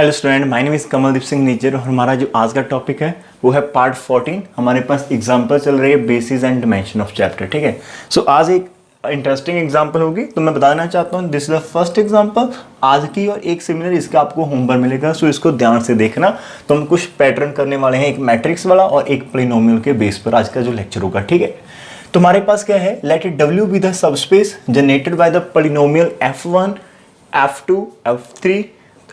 Hello student, my name is Kamaldeep Singh nature और हमारा जो आज का टॉपिक है वो है पार्ट 14। हमारे पास एग्जांपल चल रही है basis and dimension of chapter. ठीक है, सो आज एक इंटरेस्टिंग एग्जांपल होगी, तो मैं बताना चाहता हूँ this is the first example आज की, और एक सिमिलर इसका आपको होमवर्क मिलेगा, सो इसको ध्यान से देखना। तो हम कुछ पैटर्न करने वाले हैं, एक मैट्रिक्स वाला और एक पॉलिनोमियल के बेस पर आज का जो लेक्चर होगा। ठीक है, तो हमारे पास क्या है, let it W be the subspace generated by the polynomial F1 F2 F3।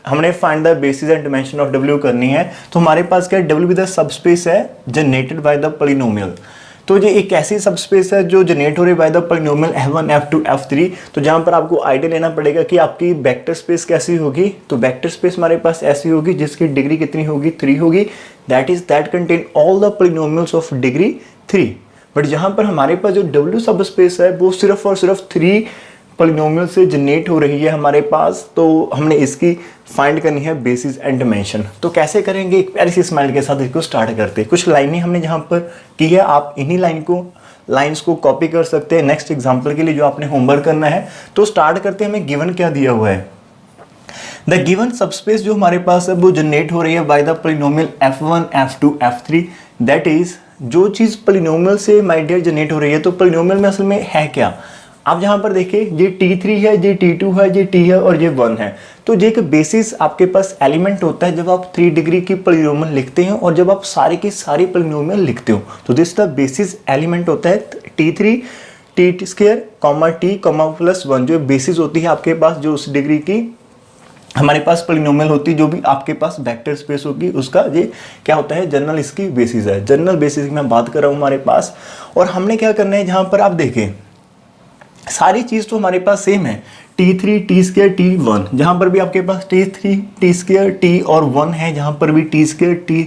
हमने find the basis and dimension of W करनी है, तो हमारे पास क्या है, W बी द सबस्पेस है जनरेटेड बाय द पॉलिनोमियल। तो ये एक ऐसी सबस्पेस है जो जनरेट हो रही है by the polynomial F1 F2 F3। तो जहां पर आपको आइडिया लेना पड़ेगा कि आपकी वेक्टर स्पेस कैसी होगी। तो वेक्टर स्पेस हमारे पास ऐसी होगी जिसकी डिग्री कितनी होगी, 3 होगी। That contain all the polynomials of degree 3। But जहां पर हमारे पास जो W सब स्पेस है वो सिर्फ और सिर्फ 3 पॉलिनोमियल से जनरेट हो रही है हमारे पास। तो हमने इसकी फाइंड करनी है बेसिस एंड डायमेंशन। तो कैसे करेंगे, एक प्यारी सी स्माइल के साथ इसको स्टार्ट करते हैं। कुछ लाइनें हमने जहां पर की है, आप इन्हीं लाइन्स को कॉपी कर सकते हैं नेक्स्ट एग्जाम्पल के लिए जो आपने होमवर्क करना है। तो स्टार्ट करते हैं, हमें गिवन क्या दिया हुआ है। द गिवन सबस्पेस जो हमारे पास है वो जनरेट हो रही है by the polynomial F1 F2 F3। That is जो चीज पॉलिनोमियल से माय डियर जनरेट हो रही है, तो पॉलिनोमियल में असल में है क्या, आप जहां पर देखिए ये T3 है, ये T2 है, ये T है और ये 1 है। तो ये एक बेसिस आपके पास एलिमेंट होता है जब आप 3 डिग्री की पॉलिनोमियल लिखते हैं और जब आप सारी की सारी पॉलिनोमियल लिखते हो, तो दिस द बेसिस एलिमेंट होता है T3 T square T plus 1, जो बेसिस होती है आपके पास, जो उस डिग्री की हमारे पास पॉलिनोमियल होती है, जो भी आपके पास वेक्टर स्पेस होगी उसका ये क्या होता है, जनरल इसकी बेसिस है। जनरल बेसिस की मैं बात कर रहा हूँ हमारे पास। और हमने क्या करना है, जहां पर आप देखें सारी चीज तो हमारे पास सेम है, T3 T स्क्वायर T1। जहां पर भी आपके पास T3 T स्क्वायर T और 1 है, जहां पर भी T स्क्वायर T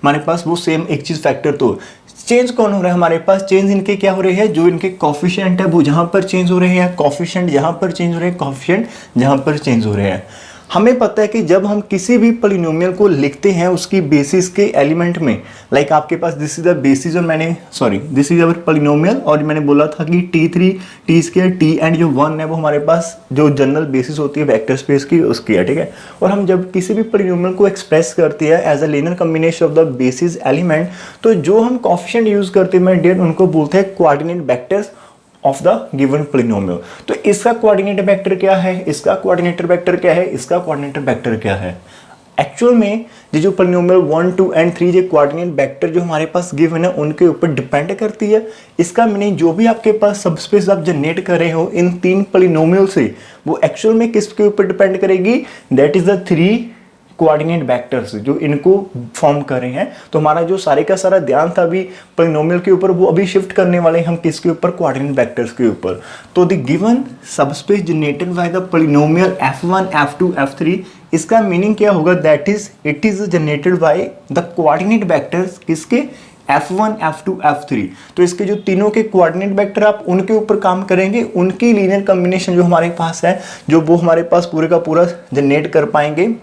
हमारे पास वो सेम एक चीज फैक्टर। तो चेंज कौन हो रहा है हमारे पास, चेंज इनके क्या हो रहे हैं, जो इनके कोफिशिएंट है वो जहां पर चेंज हो रहे हैं, कोफिशिएंट जहां पर चेंज हो रहे हैं, कोफिशिएंट जहां पर चेंज हो रहे हैं। हमें पता है कि जब हम किसी भी पॉलिनोमियल को लिखते हैं उसकी बेसिस के एलिमेंट में, लाइक आपके पास दिस इज द बेसिस, और दिस इज अवर पॉलिनोमियल, और मैंने बोला था कि T3 T square T and जो 1 है वो हमारे पास जो जनरल बेसिस होती है वेक्टर स्पेस की उसकी है। ठीक है, और हम जब किसी भी पॉलिनोमियल को एक्सप्रेस करते हैं as a linear combination of the basis element, तो जो हम कोएफिशिएंट यूज करते हैं माय डियर, उनको बोलते हैं coordinate vectors of the given polynomial. तो इसका कोऑर्डिनेट वेक्टर क्या है, इसका कोऑर्डिनेटर वेक्टर क्या है, इसका कोऑर्डिनेटर वेक्टर क्या है। एक्चुअल में ये जो पॉलिनोमियल 1 2 एंड 3 ये कोऑर्डिनेट वेक्टर जो हमारे पास गिवन है उनके ऊपर डिपेंड करती है। इसका मीनिंग जो भी आपके पास सबस्पेस आप जनरेट कर रहे हो इन 3 पॉलिनोमियल से, वो एक्चुअल में किसके ऊपर डिपेंड करेगी, that is the 3 coordinate vectors जो इनको फॉर्म कर रहे हैं। तो हमारा जो सारे का सारा ध्यान था अभी पॉलिनोमियल के ऊपर, वो अभी शिफ्ट करने वाले हैं हम किसके ऊपर, कोऑर्डिनेट वेक्टर्स के ऊपर। तो the given subspace generated by the polynomial F1 F2 F3, इसका मीनिंग क्या होगा, that is it is generated by the coordinate vectors किसके, F1 F2 F3। तो इसके जो तीनों के कोऑर्डिनेट वेक्टर आप उनके ऊपर काम करेंगे, उनकी लीनियर कॉम्बिनेशन जो हमारे पास है, जो वो हमारे पास पूरे का पूरा जनरेट कर पाएंगे,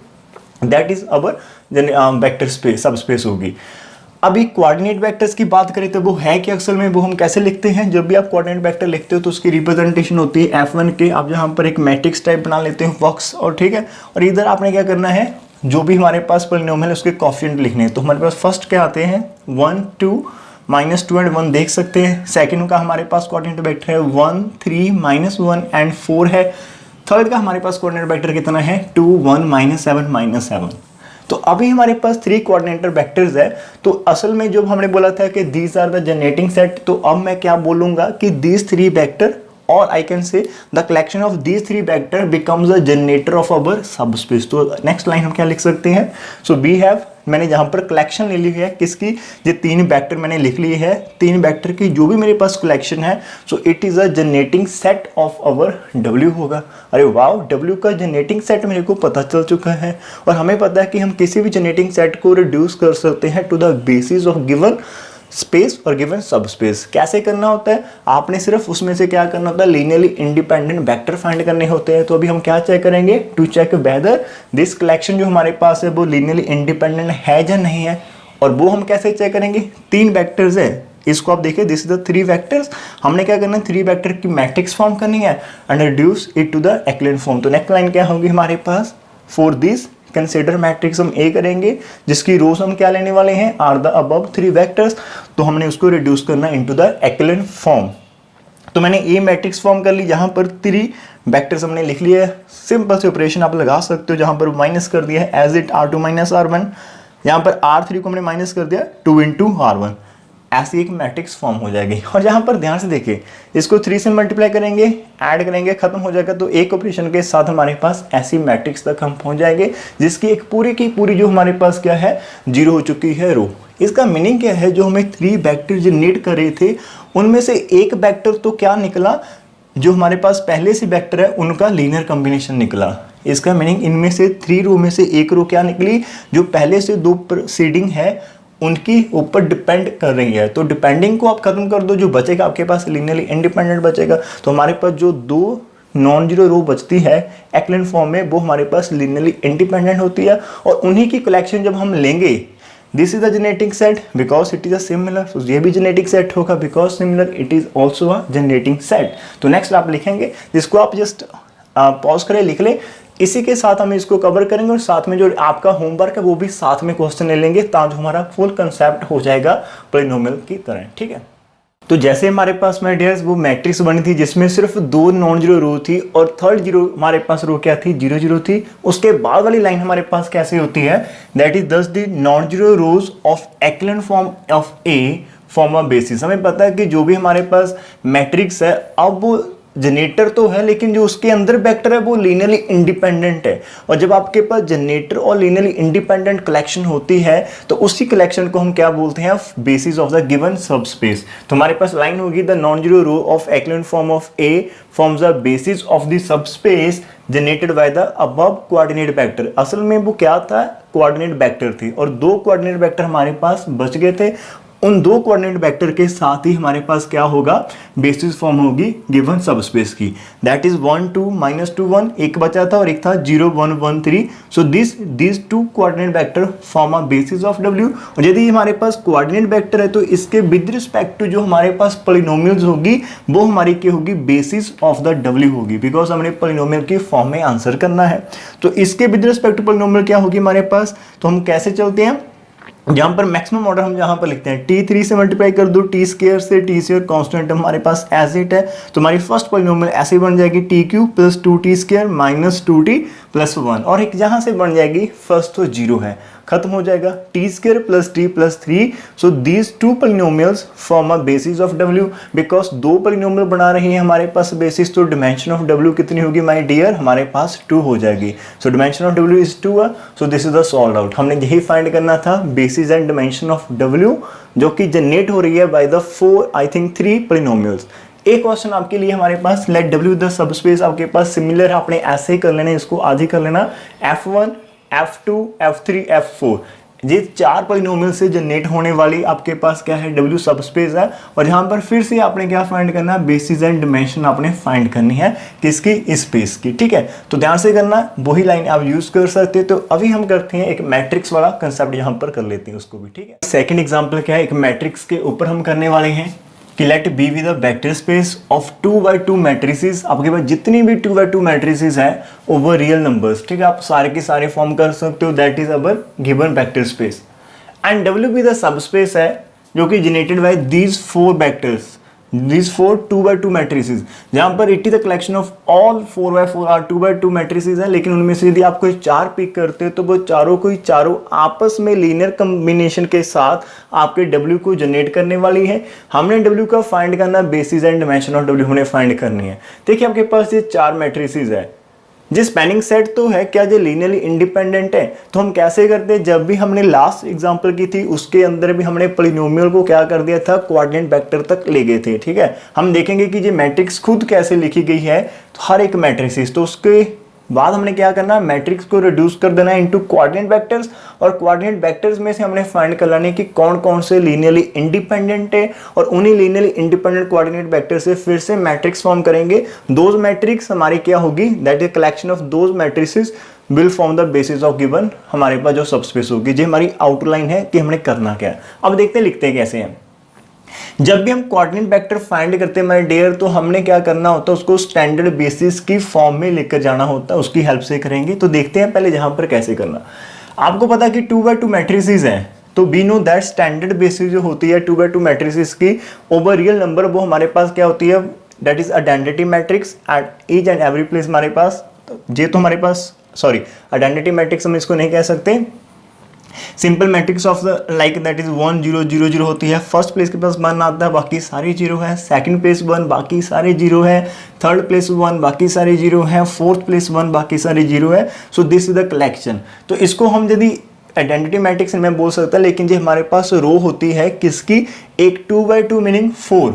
that is our vector space subspace होगी। अभी कोऑर्डिनेट वेक्टर्स की बात करें तो वो है कि अक्सर में वो हम कैसे लिखते हैं, जब भी आप कोऑर्डिनेट वेक्टर लिखते हो तो उसकी रिप्रेजेंटेशन होती है F1 के, आप जहां पर एक मैट्रिक्स टाइप बना लेते हो बॉक्स, और ठीक है, और इधर आपने क्या करना है, जो भी हमारे पास पॉलिनोमियल है उसके कोएफिशिएंट लिखने हैं। तो हमारे पास फर्स्ट क्या आते हैं, 1 2 -2 एंड 1 देख सकते हैं। सेकेंड का हमारे पास कोऑर्डिनेट वेक्टर है 1 3 -1 एंड 4 है। थर्ड का हमारे पास कोऑर्डिनेट वेक्टर कितना है, 2 1 -7 -7। तो अभी हमारे पास 3 कोऑर्डिनेटर वेक्टर्स है। तो असल में जब हमने बोला था कि these are the generating set, तो अब मैं क्या बोलूंगा कि दीज 3 वेक्टर, और I can say the collection of these 3 vector becomes the generator of our subspace. तो नेक्स्ट लाइन हम क्या लिख सकते हैं, सो वी हैव, मैंने जहां पर कलेक्शन ले ली है किसकी, ये 3 वेक्टर मैंने लिख लिए है, 3 वेक्टर की जो भी मेरे पास कलेक्शन है, so it is a generating set of our W होगा। अरे वाह, W का जनरेटिंग सेट मेरे को पता चल चुका है, और हमें पता है कि हम किसी भी जनरेटिंग सेट को रिड्यूस कर सकते हैं to the basis of given space और गिवन सबस्पेस। कैसे करना होता है, आपने सिर्फ उसमें से क्या करना होता है, लीनियरली इंडिपेंडेंट वेक्टर फाइंड करने होते हैं। तो अभी हम क्या चेक करेंगे, to check whether this collection जो हमारे पास है वो लीनियरली इंडिपेंडेंट है या नहीं है। और वो हम कैसे चेक करेंगे, 3 वेक्टर्स है, इसको आप देखिए, दिस इज द 3 वेक्टर्स। हमने क्या करना है, 3 वेक्टर की मैट्रिक्स फॉर्म करनी है and reduce it to the echelon form. तो नेक्स्ट लाइन क्या होगी हमारे पास, फॉर दिस कंसीडर मैट्रिक्स हम ए करेंगे जिसकी रोज हम क्या लेने वाले हैं, आर द अबव 3 वेक्टर्स। तो हमने उसको रिड्यूस करना इनटू द एक्लेन फॉर्म। तो मैंने ए मैट्रिक्स फॉर्म कर ली, यहाँ पर 3 वेक्टर्स हमने लिख लिए है। सिंपल से ऑपरेशन आप लगा सकते हो, जहाँ पर माइनस कर दिया है as it R2 minus R1, यहाँ पर R3 को हमने माइनस कर दिया 2 इंटू R1, ऐसी एक मैट्रिक्स फॉर्म हो जाएगी। और यहाँ पर ध्यान से देखिए, इसको 3 से मल्टीप्लाई करेंगे, ऐड करेंगे, खत्म हो जाएगा। तो एक ऑपरेशन के साथ हमारे पास ऐसी मैट्रिक्स तक हम पहुंच जाएंगे जिसकी एक पूरी की पूरी जो हमारे पास क्या है, 0 हो चुकी है रो। इसका मीनिंग क्या है, जो हमें 3 वेक्टर जनरेट कर रहे थे उनमें से एक वेक्टर तो क्या निकला, जो हमारे पास पहले से वेक्टर है उनका लीनियर कॉम्बिनेशन निकला। इसका मीनिंग इनमें से 3 रो में से एक रो क्या निकली, जो पहले से 2 प्रीसीडिंग है उनकी ऊपर डिपेंड कर रही है। तो डिपेंडिंग को आप खत्म कर दो, जो बचेगा आपके पास लीनियरली इंडिपेंडेंट बचेगा। तो हमारे पास जो 2 नॉन जीरो रो बचती है एक्लेन फॉर्म में, वो हमारे पास लीनियरली इंडिपेंडेंट होती है। और उन्हीं की कलेक्शन जब हम लेंगे, this is the genetic set because it is a similar, तो ये भी जेनेटिक सेट होगा because similar it is also a generating set. तो नेक्स्ट आप लिखेंगे, जिसको आप जस्ट पॉज करें, लिख ले। इसी के साथ हम इसको कवर करेंगे और साथ में जो आपका होमवर्क है वो भी साथ में क्वेश्चन ले लेंगे, ताकि हमारा फुल कंसेप्ट हो जाएगा पॉलिनोमियल की तरह। ठीक है, तो जैसे हमारे पास माय डियर्स वो मैट्रिक्स बनी थी जिसमें सिर्फ 2 नॉन जीरो रो थी और थर्ड जीरो हमारे पास रो क्या थी, 0 0 थी। उसके बाद वाली लाइन हमारे पास कैसे होती है, that is this the non zero rows of echelon form of A form a basis. हमें पता है कि जो भी हमारे पास मैट्रिक्स है, अब वो जनरेटर तो है लेकिन जो उसके अंदर वेक्टर है वो लीनियरली इंडिपेंडेंट है। और जब आपके पास जनरेटर और लीनियरली इंडिपेंडेंट कलेक्शन होती है तो उसी कलेक्शन को हम क्या बोलते हैं, basis of the given subspace. तो हमारे पास लाइन होगी, the non zero row of echelon form of A forms the basis of the subspace generated by the above coordinate vector. असल में वो क्या था, कोऑर्डिनेट वेक्टर थी और 2 कोऑर्डिनेट वेक्टर हमारे पास बच गए थे। उन 2 कोऑर्डिनेट वेक्टर के साथ ही हमारे पास क्या होगा, बेसिस फॉर्म होगी गिवन सबस्पेस की, दैट इज 1 2 -2 1, एक बचा था और एक था 0 1 1 3। So this 2 coordinate vector form a basis of W। और यदि हमारे पास कोऑर्डिनेट वेक्टर है तो इसके विद रिस्पेक्ट टू जो हमारे पास पॉलिनोमियल्स होगी वो हमारी क्या होगी, बेसिस ऑफ द W होगी, बिकॉज हमने पॉलिनोमियल की फॉर्म में आंसर करना है। तो इसके विद रिस्पेक्ट टू पॉलिनोमियल क्या होगी हमारे पास, तो हम कैसे चलते हैं, जहां पर मैक्सिमम ऑर्डर हम जहां पर लिखते हैं, t3 से मल्टीप्लाई कर दो, t स्क्वायर से, t स्क्वायर कांस्टेंट हमारे पास एज इट है। तो हमारी फर्स्ट पॉलिनोमियल ऐसे बन जाएगी t³ + 2t स्क्वायर - 2t + 1, और एक जहां से बन जाएगी फर्स्ट तो 0 है, खत्म हो जाएगा, t square + t + 3। So these 2 polynomials form a basis of W। Because 2 polynomial बना रही है हमारे पास बेसिस, तो डिमेंशन ऑफ W कितनी होगी माय डियर, हमारे पास 2 हो जाएगी। So dimension of W is 2। So this is the solve out. हमने यही फाइंड करना था, basis and dimension of W, जो कि जनरेट हो रही है बाय द 3 पॉलिनोमियल्स। एक क्वेश्चन आपके लिए हमारे पास, लेट W द सबस्पेस आपके पास सिमिलर है, आपने ऐसे ही कर लेना, इसको आज ही कर लेना, F1 F2 F3 F4, ये 4 पॉलिनोमियल से जनरेट होने वाली आपके पास क्या है, W सबस्पेस है। और यहाँ पर फिर से आपने क्या फाइंड करना है, बेसिस एंड डिमेंशन आपने फाइंड करनी है, किसकी, स्पेस की। ठीक है, तो ध्यान से करना, वही लाइन आप यूज कर सकते हैं। तो अभी हम करते हैं एक मैट्रिक्स वाला कंसेप्ट यहाँ पर कर लेते हैं उसको भी। ठीक है, सेकेंड एग्जाम्पल क्या है, एक मैट्रिक्स के ऊपर हम करने वाले हैं कि let be with the vector space of 2x2 matrices. आपके पास जितनी भी 2x2 मैट्रिसेस हैं ओवर रियल नंबर्स, ठीक है, आप सारे के सारे फॉर्म कर सकते हो, that is our given vector space. And W भी द सबस्पेस है जो कि generated by these 4 vectors, these 4 2x2 matrices, जहां पर it is the collection of all 4x4 or 2x2 matrices है। लेकिन उनमें से यदि आप कोई 4 पिक करते हो तो वो चारों आपस में लीनियर कॉम्बिनेशन के साथ आपके W को जनरेट करने वाली है। हमने W का फाइंड करना, basis and dimension of W हमने फाइंड करनी है। देखिए आपके पास ये 4 मैट्रिसेस है, जो स्पैनिंग सेट तो है, क्या जो लीनियरली इंडिपेंडेंट है। तो हम कैसे करते हैं, जब भी हमने लास्ट एग्जांपल की थी उसके अंदर भी हमने पॉलिनोमियल को क्या कर दिया था, कोऑर्डिनेट वेक्टर तक ले गए थे। ठीक है, हम देखेंगे कि ये मैट्रिक्स खुद कैसे लिखी गई है, तो हर एक मैट्रिक्स, तो उसके बाद हमने क्या करना, मैट्रिक्स को रिड्यूस कर देना इनटू कोऑर्डिनेट वेक्टर्स, और कोऑर्डिनेट वेक्टर्स में से हमने फाइंड कर लेने कि कौन कौन से लीनियरली इंडिपेंडेंट है, और उन्हीं लीनियरली इंडिपेंडेंट कोऑर्डिनेट वेक्टर से फिर से मैट्रिक्स फॉर्म करेंगे। दोज मैट्रिक्स हमारी क्या होगी, that is collection of those matrices will form the basis of given हमारे पास जो सबस्पेस होगी। जो हमारी आउटलाइन है कि हमने करना क्या है। अब देखते हैं लिखते हैं कैसे हैं। जब भी हम कोऑर्डिनेट वेक्टर फाइंड करते हैं माय डियर, तो हमने क्या करना होता है, उसको स्टैंडर्ड बेसिस की फॉर्म में लेकर जाना होता है, उसकी हेल्प से करेंगे। तो देखते हैं पहले जहां पर कैसे करना। आपको पता है कि 2x2 मैट्रिसेस हैं, तो we know that standard basis जो होती है 2x2 मैट्रिसेस की ओवर रियल नंबर, वो हमारे पास क्या होती है, that is identity matrix at each and every place हमारे पास। ये तो हमारे पास सॉरी आइडेंटिटी मैट्रिक्स हम इसको नहीं कह सकते, simple matrix of the like that is 1 0 0 0 होती है। फर्स्ट प्लेस के पास 1 आता है, बाकी सारे 0 है। सेकंड प्लेस 1, बाकी सारे 0 है। थर्ड प्लेस 1, बाकी सारे 0 है। फोर्थ प्लेस 1, बाकी सारे 0 है। सो दिस इज द कलेक्शन। तो इसको हम यदि आइडेंटिटी मैट्रिक्स में बोल सकता है, लेकिन जो हमारे पास रो होती है किसकी, एक 2x2 मीनिंग 4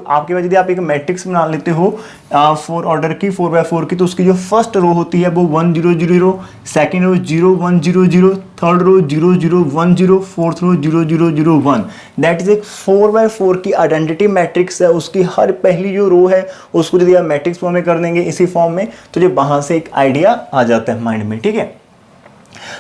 आपके पास यदि आप एक मैट्रिक्स बना लेते हो 4 ऑर्डर की 4x4 की, तो उसकी जो फर्स्ट रो होती है वो 1 0 0 0, second row 0 1 0 0, third row 0 0 1 0, fourth row 0 0 0 1। That is एक 4x4 की आइडेंटिटी मैट्रिक्स है। उसकी हर पहली जो रो है उसको यदि आप मैट्रिक्स फॉर्म में कर देंगे इसी फॉर्म में, तो जो वहां से एक आइडिया आ जाता है माइंड में, ठीक है।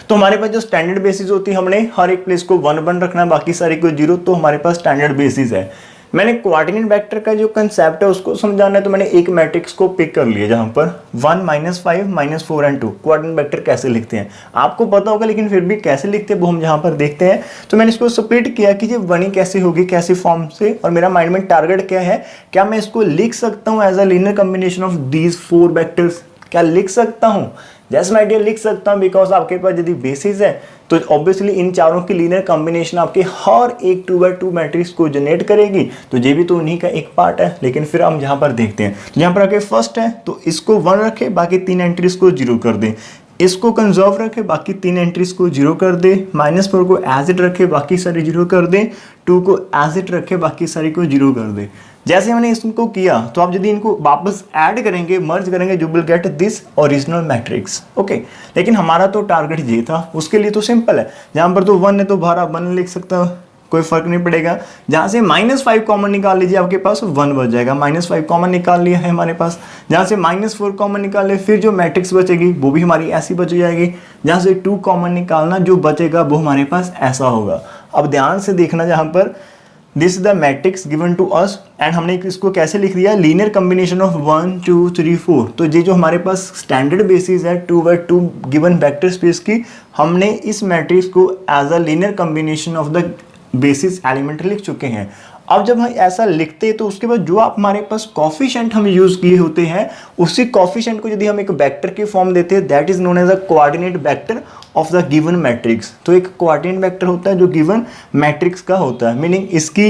तो हमारे पास जो स्टैंडर्ड बेसिस होती है, हमने हर एक प्लेस को 1 1 रखना है, बाकी सारे को 0, तो हमारे पास स्टैंडर्ड बेसिस है। मैंने कोऑर्डिनेट वेक्टर का जो कंसेप्ट है उसको समझाना है, तो मैंने एक मैट्रिक्स को पिक कर लिया जहां पर 1 -5 -4 एंड 2। कोऑर्डिनेट वेक्टर कैसे लिखते हैं आपको पता होगा, लेकिन फिर भी कैसे लिखते हैं वो हम जहां पर देखते हैं। तो मैंने इसको स्प्लिट किया कि ये बनी कैसे होगी, कैसे फॉर्म से, और मेरा माइंड में टारगेट क्या है, क्या मैं इसको लिख सकता हूं as a linear combination of these 4 vectors, क्या लिख सकता हूं। जैसे मैं आइडिया लिख सकता हूं, बिकॉज आपके पास यदि बेसिस है तो ऑब्वियसली इन चारों की लीनियर कॉम्बिनेशन आपके हर एक 2x2 मैट्रिक्स को जनरेट करेगी। तो ये भी तो उन्हीं का एक पार्ट है, लेकिन फिर हम जहां पर देखते हैं, तो यहाँ पर आके फर्स्ट है तो इसको 1 रखे, बाकी 3 एंट्रीज को 0 कर दें। इसको कंजर्व रखे, बाकी 3 एंट्रीज को 0 कर दे। -4 को एज इट रखे, बाकी सारे 0 कर दें। 2 को एज इट रखे, बाकी सारी को 0 कर दे। जैसे मैंने इसको किया, तो आप यदि इनको वापस ऐड करेंगे, मर्ज करेंगे, you will get this original matrix. Okay, लेकिन हमारा तो टारगेट ये था, उसके लिए तो सिंपल है। जहां पर तो 1 है तो बाहर आप 1 लिख सकते हो, कोई फर्क नहीं पड़ेगा। जहां से -5 कॉमन निकाल लीजिए, आपके पास 1 बच जाएगा। -5 कॉमन निकाल लिया है हमारे पास। जहां से -4 कॉमन निकाले, फिर जो मैट्रिक्स बचेगी वो भी हमारी ऐसी बच जाएगी। जहां से 2 कॉमन निकालना, जो बचेगा वो हमारे पास ऐसा होगा। अब ध्यान से देखना, जहां पर this is the matrix given to us, and हमने इसको कैसे लिख दिया, लीनियर कॉम्बिनेशन ऑफ 1 2 3 4। तो ये जो हमारे पास स्टैंडर्ड बेसिस है 2x2 गिवन वेक्टर स्पेस की, हमने इस मैट्रिक्स को as a linear combination of the basis element लिख चुके हैं। अब जब हम ऐसा लिखते हैं, तो उसके बाद जो आप हमारे पास कॉफिशिएंट हम यूज किए होते हैं, उसी कॉफिशिएंट को यदि हम एक वेक्टर की फॉर्म देते हैं, that is known as a coordinate vector of the given matrix. तो एक कोऑर्डिनेट वेक्टर होता है जो गिवन मैट्रिक्स का होता है, मीनिंग इसकी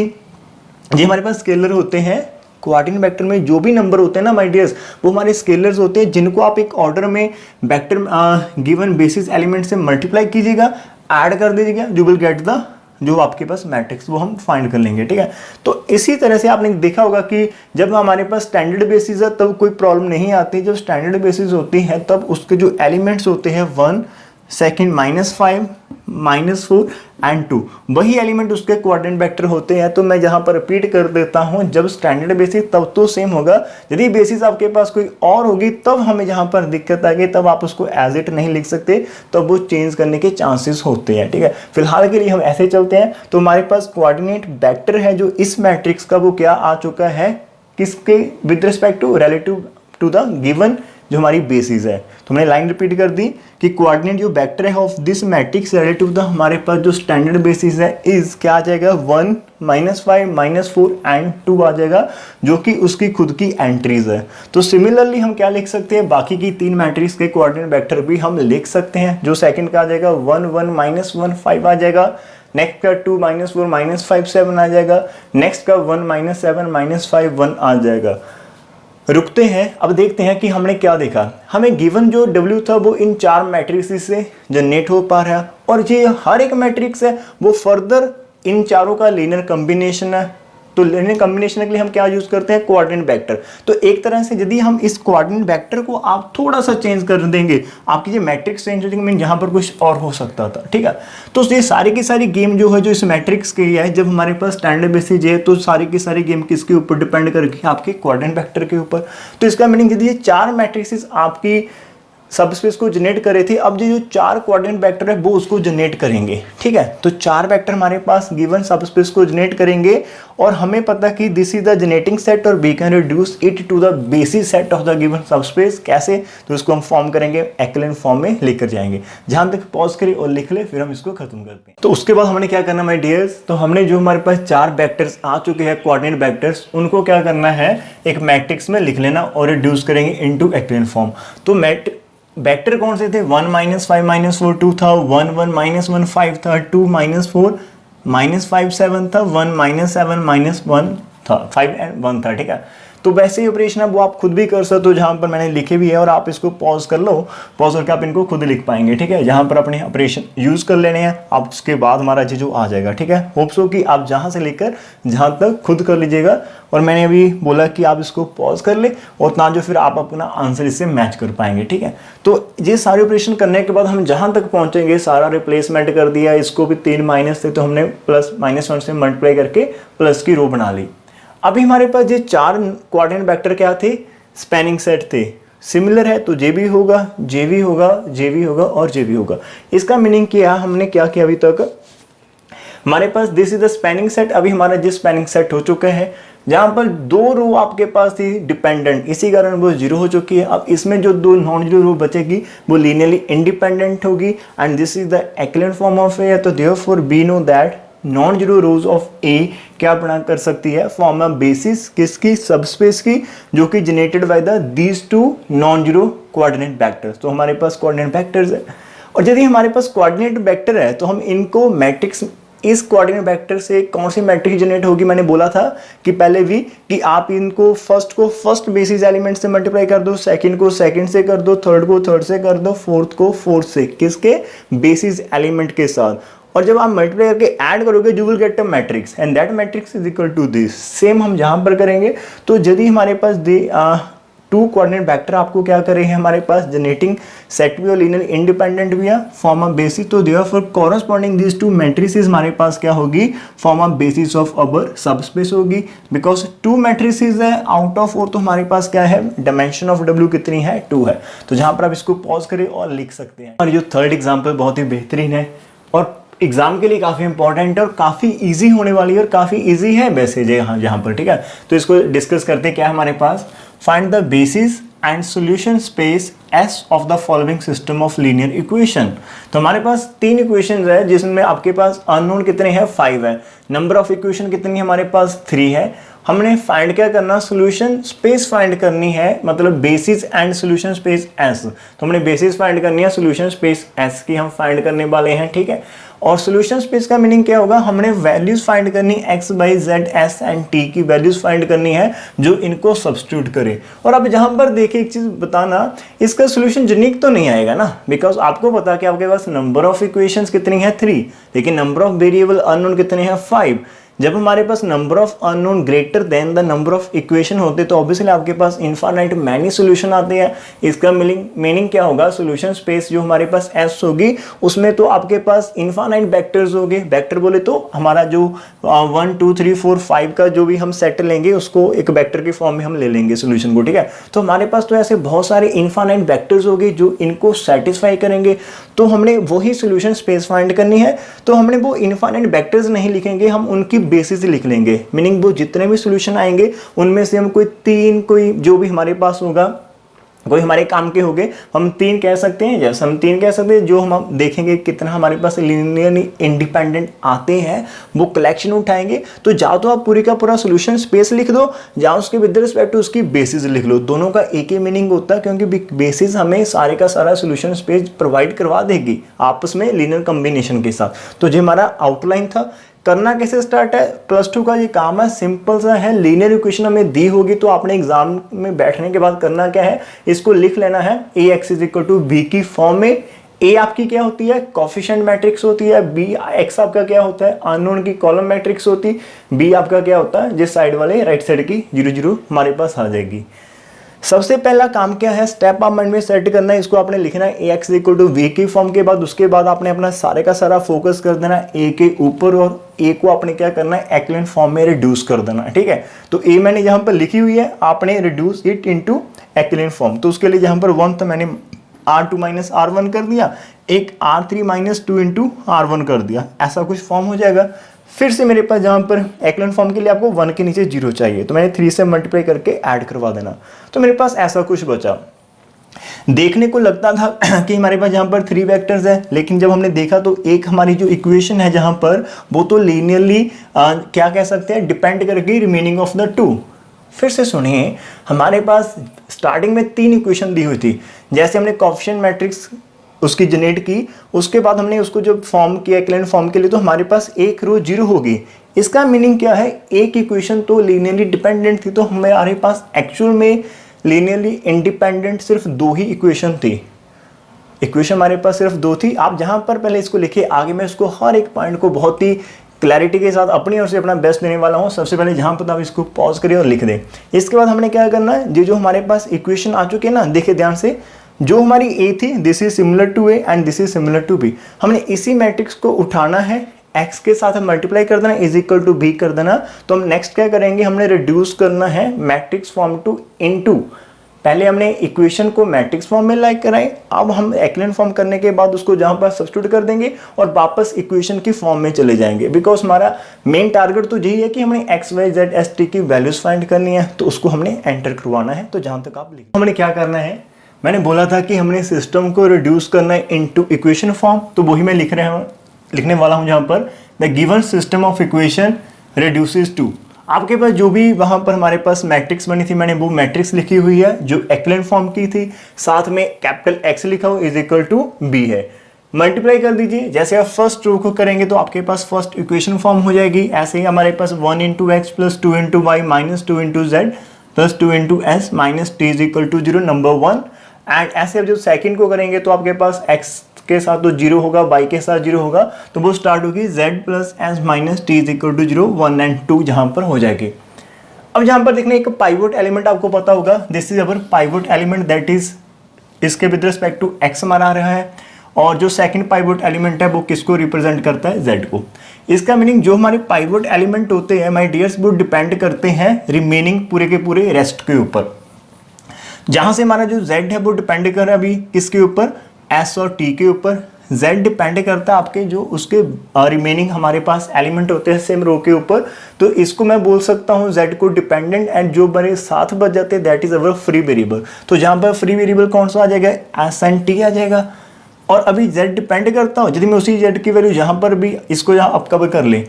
ये हमारे पास स्केलर होते हैं। कोऑर्डिनेट वेक्टर में जो भी नंबर होते हैं ना माय डियर्स, वो हमारे स्केलर्स होते हैं, जिनको आप एक ऑर्डर में वेक्टर गिवन बेसिस एलिमेंट से मल्टीप्लाई कीजिएगा, ऐड कर दीजिएगा, यू विल गेट द जो आपके पास मैट्रिक्स, वो हम फाइंड कर लेंगे, ठीक है। तो इसी तरह से आपने देखा होगा कि जब हमारे पास स्टैंडर्ड बेसिस है तब कोई प्रॉब्लम नहीं आती। जब स्टैंडर्ड बेसिस होती है तब उसके जो एलिमेंट्स होते हैं 1 सेकेंड -5 -4 एंड 2, वही एलिमेंट उसके कोऑर्डिनेट वेक्टर होते हैं। तो मैं जहां पर रिपीट कर देता हूं, जब स्टैंडर्ड बेसिस तब तो सेम होगा, यदि बेसिस आपके पास कोई और होगी तब हमें जहां पर दिक्कत आ गई, तब आप उसको एज इट नहीं लिख सकते, तब वो चेंज करने के चांसेस होते हैं, ठीक है। फिलहाल के लिए हम ऐसे चलते हैं। तो हमारे पास कोऑर्डिनेट वेक्टर है जो इस मैट्रिक्स का, वो क्या आ चुका है, किसके with respect to, relative to the given जो हमारी बेसिस है। तो मैंने लाइन रिपीट कर दी कि कोऑर्डिनेट जो वेक्टर है of this matrix relative the हमारे पास जो स्टैंडर्ड बेसिस है इज क्या आ जाएगा, 1 -5 -4 एंड 2 आ जाएगा, जो कि उसकी खुद की एंट्रीज है। तो सिमिलरली हम क्या लिख सकते हैं, बाकी की 3 मैट्रिक्स के कोऑर्डिनेट वेक्टर भी हम लिख सकते हैं। जो सेकंड का आ जाएगा 1 1 -1 5 आ जाएगा, नेक्स्ट का 2 -4 -5 7 आ जाएगा, नेक्स्ट का 1 -7 -5 1 आ जाएगा। रुकते हैं, अब देखते हैं कि हमने क्या देखा। हमें गिवन जो W था वो इन 4 मैट्रिक्स से जनरेट हो पा रहा है, और ये हर एक मैट्रिक्स है वो फर्दर इन चारों का लीनियर कॉम्बिनेशन है। तो लीनियर कॉम्बिनेशन के लिए हम क्या यूज करते हैं, कोऑर्डिनेट वेक्टर। तो एक तरह से यदि हम इस कोऑर्डिनेट वेक्टर को आप थोड़ा सा चेंज कर देंगे, आपकी ये मैट्रिक्स चेंज हो जाएगी, मीन जहां पर कुछ और हो सकता था, ठीक है। तो ये सारी की सारी गेम जो है जो इस मैट्रिक्स की है, जब हमारे पास स्टैंडर्ड बेसिस है, तो सारी की सारी गेम किसके ऊपर डिपेंड करेगी, आपके कोऑर्डिनेट वेक्टर के ऊपर। तो इसका मीनिंग यदि ये 4 मैट्रिक्स आपकी सबस्पेस को जनरेट करे थे, अब जो 4 कोऑर्डिनेट वेक्टर है वो उसको जनरेट करेंगे। ठीक है, तो 4 वेक्टर हमारे पास गिवन सबस्पेस को जनरेट करेंगे और हमें पता कि this is the generating set और we can reduce it to the basis set of the given subspace. कैसे? तो इसको हम फॉर्म करेंगे, एक्लेन फॉर्म में लेकर जाएंगे। जहां तक पॉज करें और लिख ले, फिर हम इसको खत्म करते हैं। तो उसके बाद हमने क्या करना माय डियर्स, तो हमने जो हमारे पास 4 वेक्टर्स आ चुके हैं कोऑर्डिनेट वेक्टर्स, उनको क्या करना है, एक मैट्रिक्स में लिख लेना और रिड्यूस करेंगे इनटू एक्लेन फॉर्म। तो वेक्टर कौन से थे? 1 -5 -4 2 था, 1 1 -1 5 था, 2 -4 -5 7 था, 1 -7 -1 था, 5 and 1 था। ठीक है, तो वैसे ही ऑपरेशन है वो आप खुद भी कर सकते हो, जहां पर मैंने लिखे भी है, और आप इसको पॉज कर लो, पॉज करके आप इनको खुद लिख पाएंगे। ठीक है, जहां पर अपने ऑपरेशन यूज कर लेने हैं, आप उसके बाद हमारा चीज आ जाएगा। ठीक है, होप सो कि आप जहां से लेकर जहां तक खुद कर लीजिएगा, और मैंने अभी बोला कि आप इसको पॉज कर ले और उतना जो फिर आप अपना आंसर इससे मैच कर पाएंगे। ठीक है, तो ये सारे ऑपरेशन करने के बाद हम जहां तक पहुंचेंगे, सारा रिप्लेसमेंट कर दिया, इसको भी 3 माइनस थे तो हमने प्लस -1 से मल्टीप्लाई करके प्लस की रो बना ली। अभी हमारे पास ये 4 कोऑर्डिनेट वेक्टर क्या थे? स्पैनिंग सेट थे। सिमिलर है तो जे भी होगा, जे भी होगा, जे भी होगा और जे भी होगा। इसका मीनिंग क्या, हमने क्या किया अभी तक, हमारे पास this is the spanning set. अभी हमारा जो स्पैनिंग सेट हो चुका है, जहां पर 2 रो आपके पास थी डिपेंडेंट, इसी कारण वो 0 हो चुकी है। अब इसमें जो 2 नॉन जीरो रो बचेगी वो लीनियरली इंडिपेंडेंट होगी, and this is the echelon form of A. तो therefore we know that non zero rows of A क्या बना कर सकती है, फॉर्म अ बेसिस किसकी, सबस्पेस की, जो कि generated by the these 2 non zero coordinate vectors. तो हमारे पास कोऑर्डिनेट वेक्टर्स है, और यदि हमारे पास कोऑर्डिनेट वेक्टर है तो हम इनको मैट्रिक्स, इस कोऑर्डिनेट वेक्टर से कौन सी मैट्रिक्स जनरेट होगी, मैंने बोला था कि पहले भी कि आप इनको फर्स्ट को फर्स्ट बेसिस एलिमेंट से मल्टीप्लाई कर दो, सेकंड को सेकंड से कर दो, थर्ड को थर्ड से कर दो, फोर्थ को फोर्थ से, किसके, बेसिस एलिमेंट के साथ। और जब आप मल्टीप्लाई करके ऐड करोगे you will get a matrix, and that matrix is equal to this. Same हम जहां पर करेंगे, तो यदि हमारे पास 2 कोऑर्डिनेट वेक्टर आपको क्या करे हैं, हमारे पास जनरेटिंग सेट भी और लीनियर इंडिपेंडेंट भी है, फॉर्म ऑफ बेसिस। तो देयरफॉर कॉरेस्पॉन्डिंग दिस 2 मैट्रिसेस हमारे पास क्या होगी, form of basis of our subspace होगी, बिकॉज 2 मैट्रिसेस है आउट ऑफ 4। तो हमारे पास क्या है, डायमेंशन ऑफ W कितनी है, 2 है। तो जहां पर आप इसको पॉज करें और लिख सकते हैं। और जो थर्ड एग्जाम्पल बहुत ही बेहतरीन है और एग्जाम के लिए काफी इंपॉर्टेंट है और काफी इजी होने वाली है, और काफी इजी है वैसे जहां पर। ठीक है, तो इसको डिस्कस करते हैं। क्या है हमारे पास, find the basis and solution space S of the following system of linear equation. तो हमारे पास 3 इक्वेशन है, जिसमें आपके पास अननोन कितने हैं, 5 है। नंबर ऑफ इक्वेशन कितनी है हमारे पास, 3 है। हमने फाइंड क्या करना, सॉल्यूशन स्पेस फाइंड करनी है, मतलब basis and solution space S. तो हमने बेसिस फाइंड करनी है, सॉल्यूशन स्पेस एस की हम फाइंड करने वाले हैं। ठीक है, और सॉल्यूशन स्पेस का मीनिंग क्या होगा, हमने वैल्यूज फाइंड करनी, x, y, z, s and t की वैल्यूज फाइंड करनी है जो इनको सब्स्टिट्यूट करे। और अब जहां पर देखिए एक चीज बताना, इसका सॉल्यूशन यूनिक तो नहीं आएगा ना, बिकॉज आपको पता है कि आपके पास नंबर ऑफ इक्वेशंस कितनी है, 3, लेकिन नंबर ऑफ वेरिएबल अननोन कितने हैं, 5। जब हमारे पास number of unknown greater than the number of equation होते तो ऑब्वियसली आपके पास इनफाइनाइट मैनी सॉल्यूशन आते हैं। इसका मीनिंग क्या होगा, सॉल्यूशन स्पेस जो हमारे पास एस होगी उसमें तो आपके पास इनफाइनाइट वेक्टर्स होंगे। वेक्टर बोले तो हमारा जो 1 2 3 4 5 का जो भी हम सेट लेंगे उसको एक वेक्टर के फॉर्म में हम ले लेंगे सॉल्यूशन को। ठीक है, तो हमारे पास तो ऐसे बहुत सारे इनफाइनाइट वेक्टर्स होंगे जो इनको सेटिस्फाई करेंगे। तो हमने वही सॉल्यूशन स्पेस फाइंड करनी है, तो हमने वो इनफाइनाइट वेक्टर्स नहीं लिखेंगे, हम उनकी बेसिस लिख लेंगे। मीनिंग वो जितने भी सॉल्यूशन आएंगे उनमें से हम कोई 3, कोई जो भी हमारे पास होगा, कोई हमारे काम के होंगे, हम 3 कह सकते हैं। जैसे हम 3 कह सकते हैं, जो हम देखेंगे कितना हमारे पास लीनियरली इंडिपेंडेंट आते हैं वो कलेक्शन उठाएंगे। तो जाओ तो आप पूरी का पूरा सॉल्यूशन स्पेस लिख दो, जाओ उसके विद रिस्पेक्ट टू उसकी बेसिस लिख लो। दोनों का एक ही मीनिंग होता है, क्योंकि बेसिस हमें सारे का सारा सॉल्यूशन स्पेस प्रोवाइड करवा देगी आपस में लीनियर कॉम्बिनेशन के साथ। तो जो हमारा आउटलाइन था, करना कैसे स्टार्ट है, +2 का ये काम है, सिंपल सा है। लीनियर इक्वेशन हमें दी होगी तो आपने एग्जाम में बैठने के बाद करना क्या है, इसको लिख लेना है ax = b की फॉर्म में। ए आपकी क्या होती है, कोफिशिएंट मैट्रिक्स होती है, बी एक्स आपका क्या होता है, अननोन की कॉलम मैट्रिक्स होती, बी आपका क्या होता है, जिस साइड वाले राइट साइड की 0 0 हमारे पास आ जाएगी। सबसे पहला काम क्या है, स्टेप आप माइंड में सेट करना है, इसको आपने लिखना है ax = v की फॉर्म के बाद। उसके बाद आपने अपना सारे का सारा फोकस कर देना a के ऊपर, और a को आपने क्या करना है, एक्लेन फॉर्म में रिड्यूस कर देना है। ठीक है, तो a मैंने यहाँ पर लिखी हुई है, आपने रिड्यूस इट इनटू एक्लेन फॉर्म। तो उसके लिए यहाँ पर 1 तो मैंने R2 माइनस R1 कर दिया, एक R3 माइनस 2 इंटू R1 कर दिया, ऐसा कुछ फॉर्म हो जाएगा। फिर से मेरे पास जहाँ पर एक्लन फॉर्म के लिए आपको 1 के नीचे 0 चाहिए, तो मैंने 3 से मल्टीप्लाई करके ऐड करवा देना, तो मेरे पास ऐसा कुछ बचा। देखने को लगता था कि हमारे पास यहाँ पर 3 वेक्टर्स है, लेकिन जब हमने देखा तो एक हमारी जो इक्वेशन है जहाँ पर वो तो लीनियरली क्या कह सकते हैं, डिपेंड करके रिमेनिंग ऑफ द 2। फिर से सुनिए, हमारे पास स्टार्टिंग में 3 इक्वेशन दी हुई थी, जैसे हमने कोएफिशिएंट मैट्रिक्स उसकी जनरेट की, उसके बाद हमने उसको जो फॉर्म किया एक्लेन फॉर्म के लिए, तो हमारे पास एक रो 0 होगी। इसका मीनिंग क्या है, एक इक्वेशन तो लीनियरली डिपेंडेंट थी, तो हमारे पास एक्चुअल में लीनियरली इंडिपेंडेंट सिर्फ 2 ही इक्वेशन थी। इक्वेशन हमारे पास सिर्फ 2 थी। आप जहां पर पहले इसको लिखिए, आगे मैं इसको हर एक पॉइंट को बहुत ही क्लैरिटी के साथ अपनी ओर से अपना बेस्ट देने वाला हूं। सबसे पहले जहां पर आप इसको पॉज करिए और लिख दें। इसके बाद हमने क्या करना है, जो हमारे पास इक्वेशन आ चुके हैं ना, देखिए ध्यान से, जो हमारी ए थी this is similar to A and this is similar to B, हमने इसी मैट्रिक्स को उठाना है, x के साथ मल्टीप्लाई कर देना, इज इक्वल टू b कर देना। तो हम नेक्स्ट क्या करेंगे, हमने रिड्यूस करना है मैट्रिक्स फॉर्म टू इनटू। पहले हमने इक्वेशन को मैट्रिक्स फॉर्म में लाइक कराए, अब हम एक्लेन फॉर्म करने के बाद उसको जहां पर सब्स्टिट्यूट कर देंगे और वापस इक्वेशन की फॉर्म में चले जाएंगे, बिकॉज हमारा मेन टारगेट तो यही है कि हमने X Y Z S T की वैल्यूज फाइंड करनी है, तो उसको हमने एंटर करवाना है। तो जहां तक आप लिख, हमने क्या करना है, मैंने बोला था कि हमने सिस्टम को रिड्यूस करना है इनटू इक्वेशन फॉर्म, तो वही मैं लिखने वाला हूं जहां पर the given system of equation reduces to. आपके पास जो भी वहां पर हमारे पास मैट्रिक्स बनी थी, मैंने वो मैट्रिक्स लिखी हुई है जो एक्लेन फॉर्म की थी, साथ में कैपिटल एक्स लिखा हुआ इज इक्वल टू बी है। मल्टीप्लाई कर दीजिए, जैसे आप फर्स्ट रो को करेंगे तो आपके पास फर्स्ट इक्वेशन फॉर्म हो जाएगी। ऐसे ही हमारे पास 1 into X plus 2 into Y minus 2 into Z plus 2 into S minus T is equal to 0 number 1। And ऐसे अब जो सेकंड को करेंगे तो आपके पास x के साथ तो 0 होगा, y के साथ 0 होगा, तो वो स्टार्ट होगी z plus S minus T is equal to 0 1 and 2 जहां पर हो जाएगी। अब जहां पर देखने एक पाइवोट एलिमेंट आपको पता होगा, this is our pivot element, that is इसके विद रिस्पेक्ट टू x हमारा आ रहा है, और जो सेकंड पाइवोट एलिमेंट है वो किसको रिप्रेजेंट करता है, z को। इसका मीनिंग जो हमारे पाइवोट एलिमेंट होते हैं माय डियर्स, वो डिपेंड करते हैं रिमेनिंग पूरे के पूरे रेस्ट के ऊपर। जहां से हमारा जो z है वो डिपेंड कर रहा है अभी किसके ऊपर, s और t के ऊपर। z डिपेंड करता है आपके जो उसके रिमेनिंग हमारे पास एलिमेंट होते हैं सेम रो के ऊपर, तो इसको मैं बोल सकता हूं z को डिपेंडेंट, एंड जो बड़े साथ बच जाते हैं that is our free variable. तो जहां पर फ्री वेरिएबल कौन सा आ जाएगा, s एंड t आ जाएगा। और अभी z डिपेंड करता हूं, यदि मैं उसी z की वैल्यू जहां पर भी इसको जहां अप कवर कर ले,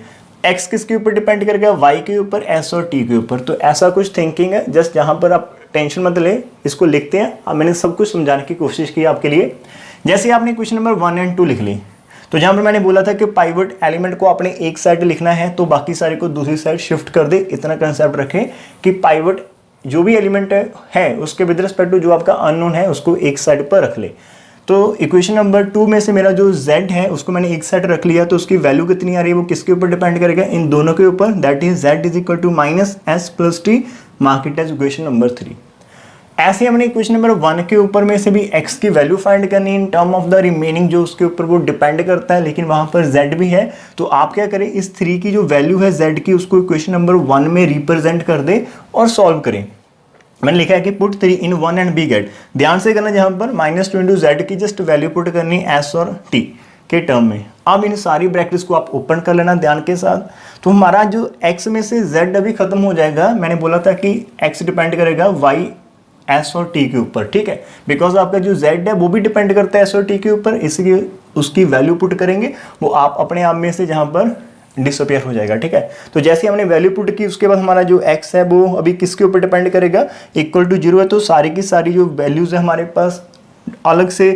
x किसके ऊपर डिपेंड करेगा, y के ऊपर, s और t के ऊपर। तो ऐसा कुछ थिंकिंग है, जस्ट जहां पर आप टेंशन मत ले, इसको लिखते हैं। अब मैंने सब कुछ समझाने की कोशिश की आपके लिए। जैसे आपने क्वेश्चन नंबर 1 एंड 2 लिख ली, तो जहां पर मैंने बोला था कि पाइवट एलिमेंट को आपने एक साइड लिखना है तो बाकी सारे को दूसरी साइड शिफ्ट कर दे। इतना कंसेप्ट रखें कि पाइवट जो भी एलिमेंट है उसके विद रिस्पेक्ट टू जो आपका अननोन है उसको एक साइड पर रख ले। तो इक्वेशन नंबर 2 में से मेरा जो z है उसको मैंने एक साइड रख लिया, तो उसकी वैल्यू कितनी आ रही है वो किसके ऊपर डिपेंड करेगा, इन दोनों के ऊपर, that is z is equal to minus S plus T, mark it as equation number 3। ऐसे हमने इक्वेशन नंबर 1 के ऊपर में से भी x की वैल्यू फाइंड करनी in term of the remaining जो उसके ऊपर वो डिपेंड करता है, लेकिन वहां पर z भी है। तो आप क्या करें, इस 3 की जो वैल्यू है z की उसको इक्वेशन नंबर 1 में रिप्रेजेंट कर दे और सॉल्व करें। मैंने लिखा है कि put 3 in 1 and be get, ध्यान से करना, जहां पर माइनस 2 इंटू जेड की जस्ट वैल्यू पुट करनी s और t के टर्म में। अब इन सारी ब्रैकेट्स को आप ओपन कर लेना ध्यान के साथ। तो हमारा जो x में से z अभी खत्म हो जाएगा। मैंने बोला था कि x डिपेंड करेगा y, s और t के ऊपर, ठीक है, बिकॉज आपका जो z है वो भी डिपेंड करता है s और t के ऊपर, इसलिए उसकी वैल्यू पुट करेंगे, वो आप अपने आप में से जहां पर डिसअपियर हो जाएगा, ठीक है। तो जैसे हमने वैल्यू पुट की उसके बाद हमारा जो x है वो अभी किसके ऊपर डिपेंड करेगा, इक्वल टू 0 है, तो सारी की सारी जो वैल्यूज है हमारे पास अलग से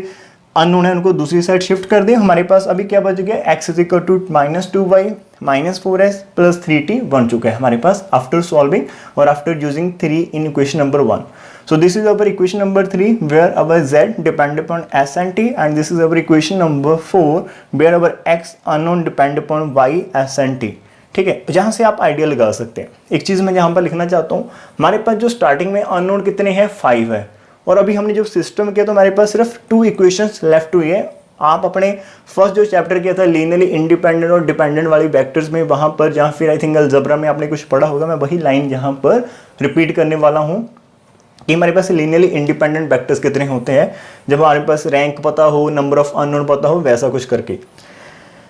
अननोन है उनको दूसरी साइड शिफ्ट कर दें। हमारे पास अभी क्या बच गया, x is equal to minus 2y minus 4s plus 3t बन चुका है हमारे पास आफ्टर सॉल्विंग और after using 3 in equation number 1। So this is our equation number 3 where our z depend upon s and t, and this is our equation number 4 where our x unknown depend upon y, s and t। ठीक है, जहां से आप idea लगा सकते हैं। एक चीज मैं जहां पर लिखना चाहता हूं, हमारे पास जो स्टार्टिंग में अननोन कितने हैं, 5 है, और अभी हमने जो सिस्टम किया तो हमारे पास सिर्फ 2 इक्वेशंस लेफ्ट हुई है। आप अपने फर्स्ट जो चैप्टर किया था लीनियरली इंडिपेंडेंट और डिपेंडेंट वाली वेक्टर्स में, वहां पर जहां फिर आई थिंक अलजेब्रा में आपने कुछ पढ़ा होगा, मैं वही लाइन जहां पर रिपीट करने वाला हूं। कि हमारे पास लीनियरली इंडिपेंडेंट वेक्टर्स कितने होते हैं, जब हमारे पास रैंक पता हो, नंबर ऑफ अननोन पता हो, वैसा कुछ करके।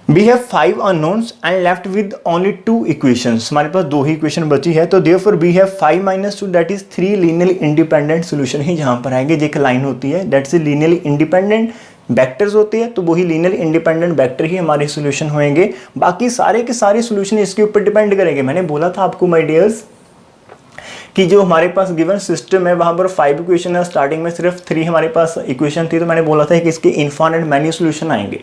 We have 5 unknowns and left with only 2 equations. हमारे पास 2 ही इक्वेशन बची है, तो therefore we have 5 minus 2 that is 3 linearly independent solution ही जहाँ पर आएंगे। एक लाइन होती है that's a linearly independent vectors होती है, तो वही लीनियरली इंडिपेंडेंट वेक्टर ही हमारे सॉल्यूशन होंगे। बाकी सारे के सारे सॉल्यूशन इसके ऊपर डिपेंड करेंगे। मैंने बोला था आपको माय डियर्स कि जो हमारे पास गिवन सिस्टम है वहां पर 5 इक्वेशन है, स्टार्टिंग में सिर्फ 3 हमारे पास इक्वेशन थी, तो मैंने बोला था कि इसके इनफाइनाइट मैनी सॉल्यूशन आएंगे।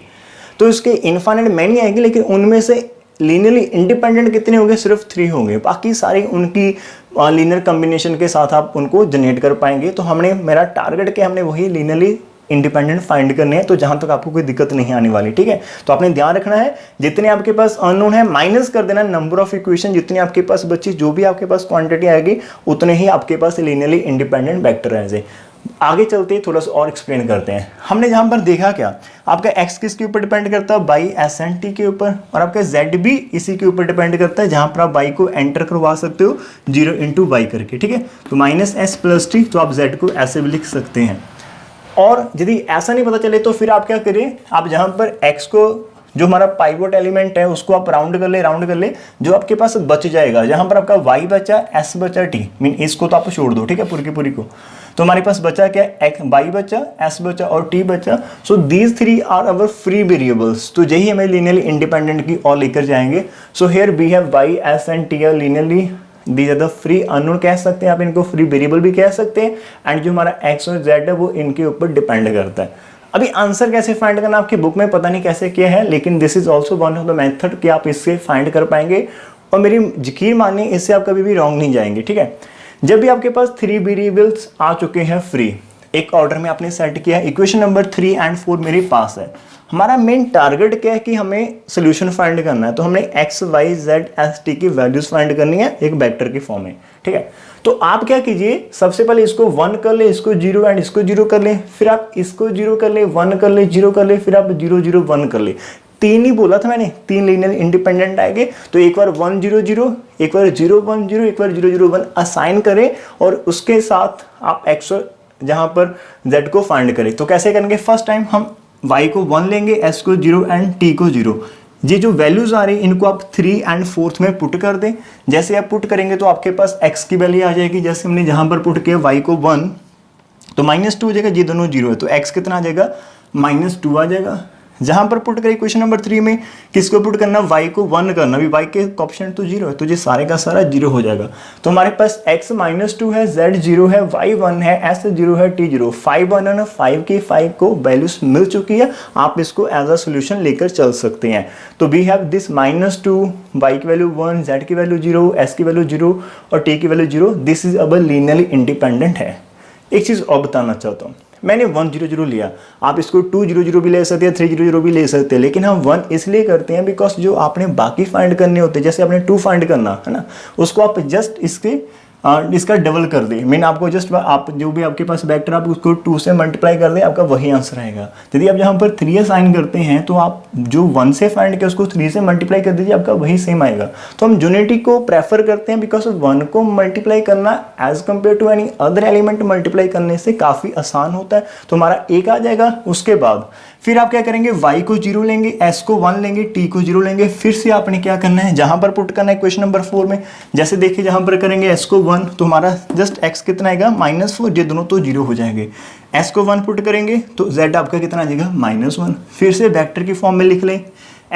तो इसके इनफाइनाइट मैनी आएंगे, लेकिन उनमें से लीनियरली इंडिपेंडेंट कितने होंगे, सिर्फ 3 होंगे। बाकी सारे उनकी लीनियर कॉम्बिनेशन के साथ आप उनको जनरेट कर पाएंगे। तो हमने, मेरा टारगेट क्या, हमने वही लीनियरली इंडिपेंडेंट फाइंड करने हैं, तो जहां तक आपको कोई दिक्कत नहीं आने वाली, ठीक है। तो आपने ध्यान रखना है जितने आपके पास अननोन है माइनस कर देना नंबर ऑफ इक्वेशन, जितनी आपके पास बची, जो भी आपके पास क्वांटिटी आएगी उतने ही आपके पास लीनियरली इंडिपेंडेंट वेक्टर रहेंगे। आगे चलते ही थोड़ा सा और एक्सप्लेन करते हैं। हमने जहां पर देखा क्या, आपका x किसके ऊपर डिपेंड करता है, बाई एस एंड टी के ऊपर, और आपका z भी इसी के ऊपर डिपेंड करता है, जहां पर आप y को एंटर करवा सकते हो 0 इंटू वाई करके, ठीक है। तो माइनस एस प्लस टी, तो आप z को ऐसे भी लिख सकते हैं। और यदि ऐसा नहीं पता चले तो फिर आप क्या करें, आप जहां पर x को, जो हमारा पाइवोट एलिमेंट है उसको आप राउंड कर ले, जो आपके पास बच जाएगा, जहां पर आपका y बचा, s बचा, t मीन इसको तो आप छोड़ दो, ठीक है, पूरी की पूरी को। तो हमारे पास बचा क्या, y बचा, s बचा और t बचा। So these 3 are our free variables, तो यही हमें लीनियरली इंडिपेंडेंट की और लेकर जाएंगे। So here we have y, s and t are linearly, these are the free unknown कह सकते हैं आप इनको, फ्री वेरिएबल भी कह सकते हैं, एंड जो हमारा x और z है वो इनके ऊपर डिपेंड करता है। अभी आंसर कैसे फाइंड करना, आपकी बुक में पता नहीं कैसे किया है, लेकिन this is also one of the method कि आप इससे फाइंड कर पाएंगे, और मेरी यकीन मानिए इससे आप कभी भी रॉन्ग नहीं जाएंगे, ठीक है। जब भी आपके पास 3 वेरिएबल्स आ चुके हैं फ्री, एक ऑर्डर में आपने सेट किया, इक्वेशन नंबर 3 एंड 4 मेरे पास है, हमारा मेन टारगेट क्या है कि हमें सोल्यूशन फाइंड करना है। तो हमने x, y, z, s, t की वैल्यूज फाइंड करनी है एक वेक्टर की फॉर्म में, ठीक है। तो आप क्या कीजिए, सबसे पहले इसको 1 कर ले, इसको 0 एंड इसको 0 कर ले, फिर आप इसको 0 कर ले, 1 कर ले, 0 कर ले, फिर आप 0 0 1 कर ले। 3 ही बोला था मैंने, 3 लीनियर इंडिपेंडेंट आएंगे, तो एक बार 1 0 0, एक बार 0 1 0, एक बार 0 0 1 असाइन करें, और उसके साथ आप x जहां पर z को फाइंड करें। तो कैसे करेंगे, फर्स्ट टाइम हम y को 1 लेंगे, s को 0 एंड t को 0। ये जो वैल्यूज आ रही है इनको आप 3 एंड 4 में पुट कर दें। जैसे आप पुट करेंगे तो आपके पास x की वैल्यू आ जाएगी, जैसे हमने जहां पर पुट किया y को 1, तो -2 हो जाएगा, ये दोनों 0 है, तो x कितना आ जाएगा, -2 आ जाएगा। जहां पर पुट करें क्वेश्चन नंबर 3 में, किसको पुट करना, y को 1 करना, अभी y के ऑप्शन तो 0 है, तो ये सारे का सारा 0 हो जाएगा। तो हमारे पास x -2 है, z 0 है, y 1 है, s 0 है, t 0, 5 1 है, 5 की 5 को वैल्यूज मिल चुकी है, आप इसको एज अ सोल्यूशन लेकर चल सकते हैं। तो वी हैव दिस -2, y की वैल्यू 1, z की वैल्यू 0, s की वैल्यू 0 और t की value 0, this is our linearly independent है। एक चीज और बताना चाहता हूँ, मैंने 1 0 0 लिया, आप इसको 2 0 0 भी ले सकते हैं, 3 0 0 भी ले सकते हैं, लेकिन हम 1 इसलिए करते हैं बिकॉज जो आपने बाकी फाइंड करने होते हैं, जैसे आपने 2 फाइंड करना है ना, उसको आप जस्ट इसका डबल कर दे, मीन आपको जस्ट आप जो भी आपके पास वेक्टर आप उसको 2 से मल्टीप्लाई कर दें, आपका वही आंसर आएगा। यदि आप यहाँ पर 3 असाइन करते हैं तो आप जो 1 से फाइंड किया उसको 3 से मल्टीप्लाई कर दीजिए, आपका वही सेम आएगा। तो हम यूनिटी को प्रेफर करते हैं बिकॉज 1 को मल्टीप्लाई करना as compare to any other element multiply करने से काफ़ी आसान होता है। तो हमारा 1 आ जाएगा, उसके बाद फिर आप क्या करेंगे, y को 0 लेंगे, s को 1 लेंगे, t को 0 लेंगे, फिर से आपने क्या करना है, जहां पर पुट करना है क्वेश्चन नंबर 4 में, जैसे देखिए जहां पर करेंगे s को 1, तो हमारा जस्ट x कितना आएगा, -4, ये दोनों तो 0 हो जाएंगे। s को 1 पुट करेंगे तो z आपका कितना आ जाएगा, -1, फिर से वेक्टर की फॉर्म में लिख लें,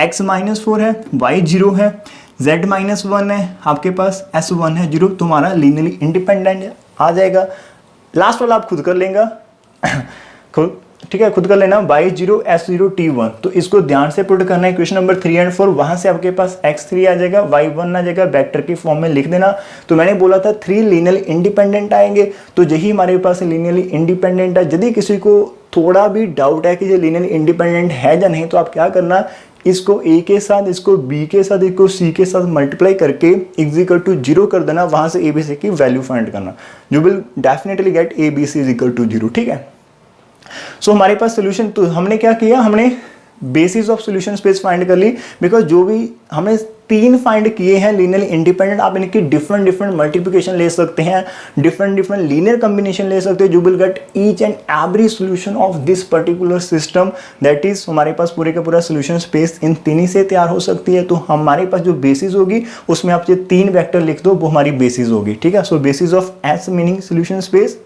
x -4 है, y 0 है, z -1 है, आपके पास s 1 है 0, तो हमारा लीनियरली इंडिपेंडेंट आ जाएगा। लास्ट वाला आप खुद कर लेंगे, खुद, ठीक है, खुद कर लेना, y 0 s 0 t 1, तो इसको ध्यान से पुट करना है क्वेश्चन नंबर 3 एंड 4, वहां से आपके पास x 3 आ जाएगा, y 1 आ जाएगा, वेक्टर की फॉर्म में लिख देना। तो मैंने बोला था 3 लीनियरली इंडिपेंडेंट आएंगे, तो यही हमारे पास लीनियरली इंडिपेंडेंट है। यदि किसी को थोड़ा भी डाउट है कि ये लीनियरली इंडिपेंडेंट है या नहीं, तो आप क्या करना, इसको a के साथ, इसको b के साथ, इसको c के साथ मल्टीप्लाई करके इक्वल टू 0 कर देना, वहां से a b c की वैल्यू फाइंड करना, you will definitely get a b c equal to 0, ठीक है। सो हमारे पास सोल्यूशन, तो हमने क्या किया, हमने basis of solution space find कर ली, बिकॉज जो भी हमने तीन फाइंड किए हैं लीनियरली इंडिपेंडेंट, आप इनकी डिफरेंट डिफरेंट मल्टीप्लिकेशन ले सकते हैं, डिफरेंट डिफरेंट लीनियर कॉम्बिनेशन ले सकते हैं, you will gate each and every solution of this particular system. That is हमारे पास पूरे का पूरा सोल्यूशन स्पेस इन तीन ही से तैयार हो सकती है। तो हमारे पास जो बेसिस होगी उसमें आप ये तीन वेक्टर लिख दो, वो हमारी बेसिस होगी, ठीक है। So basis of S meaning solution space,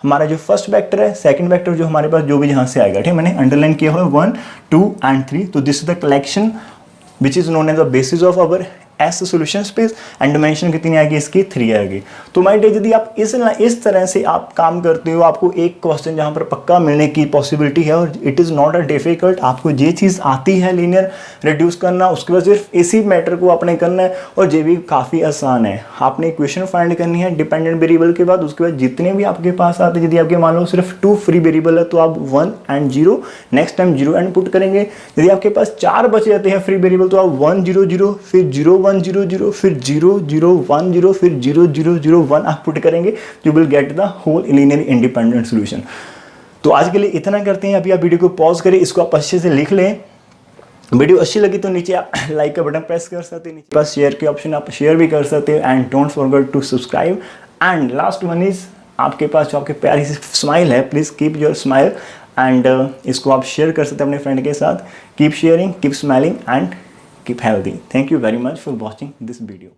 हमारा जो फर्स्ट वेक्टर है, सेकंड वेक्टर जो हमारे पास जो भी यहाँ से आएगा, ठीक है, मैंने अंडरलाइन किया हुआ है 1, 2 एंड 3। तो this is the collection which is known as the basis of our S solution space and dimension कितनी आएगी इसकी 3 आएगी। तो माय डियर यदि आप इस तरह से आप काम करते हो, आपको एक क्वेश्चन जहाँ पर पक्का मिलने की पॉसिबिलिटी है और it is not a difficult, आपको ये चीज़ आती है लीनियर रिड्यूस करना, उसके बाद सिर्फ इसी मैटर को आपने करना है और ये भी काफ़ी आसान है। आपने इक्वेशन फाइंड करनी है डिपेंडेंट वेरिएबल के बाद, उसके बाद जितने भी आपके पास आते हैं, यदि आपके मान लो सिर्फ 2 फ्री वेरिएबल है तो आप 1 and 0 next time 0 and put करेंगे। यदि आपके पास 4 बचे जाते हैं फ्री वेरिएबल तो आप 1 0 0 फिर 0 1 0 0 फिर 0 0 1 0 फिर 0 0 0 1 आप पुट करेंगे, you will get the whole linear independent solution. तो आज के लिए इतना करते हैं। अभी आप वीडियो को पॉज करें, इसको आप अच्छे से लिख लें। वीडियो अच्छी लगी तो नीचे आप लाइक का बटन प्रेस कर सकते हैं, नीचे पास शेयर के ऑप्शन आप शेयर भी कर सकते हैं and don't forget to subscribe. And last one is आपके पास जो आपके प्यारी सी स्माइल है, please keep your smile and इसको आप शेयर कर सकते हैं अपने फ्रेंड के साथ। Keep sharing, keep smiling and keep healthy. Thank you very much for watching this video.